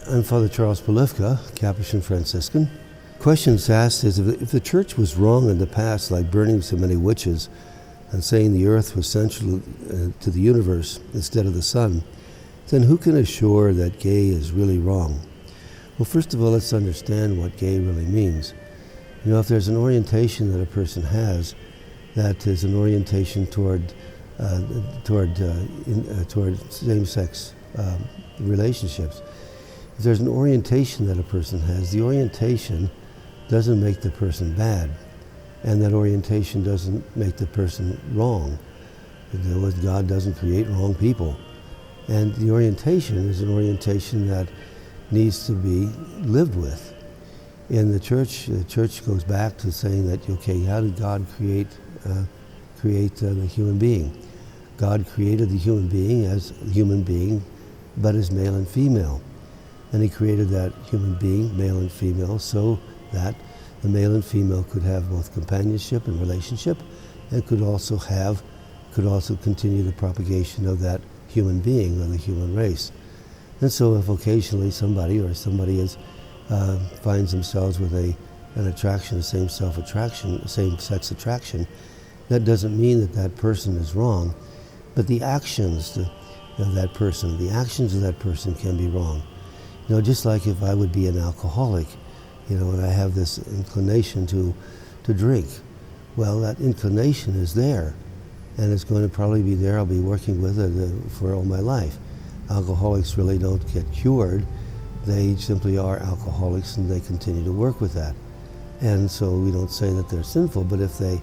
I'm Father Charles Polifka, Capuchin Franciscan. Questions asked is if the church was wrong in the past, like burning so many witches and saying the earth was central to the universe instead of the sun, then who can assure that gay is really wrong? Well, first of all, let's understand what gay really means. You know, if there's an orientation that a person has, that is an orientation toward same-sex relationships. If there's an orientation that a person has, the orientation doesn't make the person bad, and that orientation doesn't make the person wrong. In other words, God doesn't create wrong people. And the orientation is an orientation that needs to be lived with. In the church goes back to saying that, okay, how did God create the human being? God created the human being as a human being, but as male and female. And he created that human being, male and female, so that the male and female could have both companionship and relationship, and could also continue the propagation of that human being or the human race. And so if occasionally somebody finds themselves with an attraction, same-sex attraction, that doesn't mean that that person is wrong, but the actions of that person can be wrong. You know, just like if I would be an alcoholic, you know, and I have this inclination to drink, well, that inclination is there, and it's going to probably be there. I'll be working with it for all my life. Alcoholics really don't get cured. They simply are alcoholics, and they continue to work with that. And so we don't say that they're sinful, but if they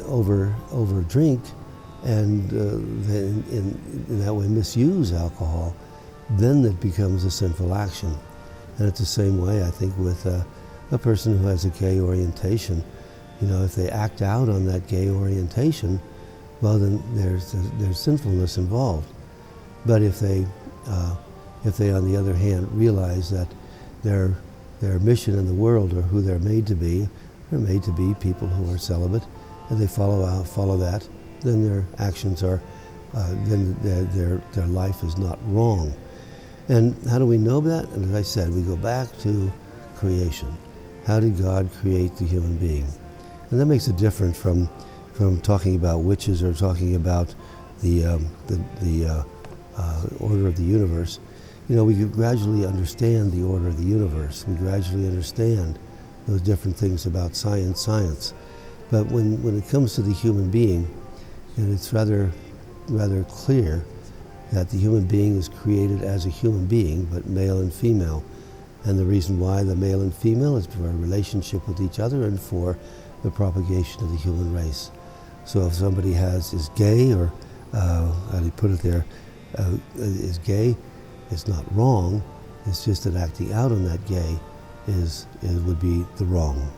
over drink and they in that way misuse alcohol, then it becomes a sinful action. And it's the same way, I think, with a person who has a gay orientation. You know, if they act out on that gay orientation, well, then there's sinfulness involved. But if they, on the other hand, realize that their mission in the world, or who they're made to be people who are celibate, and they follow that, then their actions are, then their life is not wrong. And how do we know that? And as I said, we go back to creation. How did God create the human being? And that makes it different from talking about witches or talking about the order of the universe. You know, we gradually understand the order of the universe. We gradually understand those different things about science. But when it comes to the human being, and it's rather clear that the human being is created as a human being, but male and female. And the reason why the male and female is for a relationship with each other and for the propagation of the human race. So if somebody is gay, or how do you put it there, is gay, it's not wrong. It's just that acting out on that gay would be the wrong.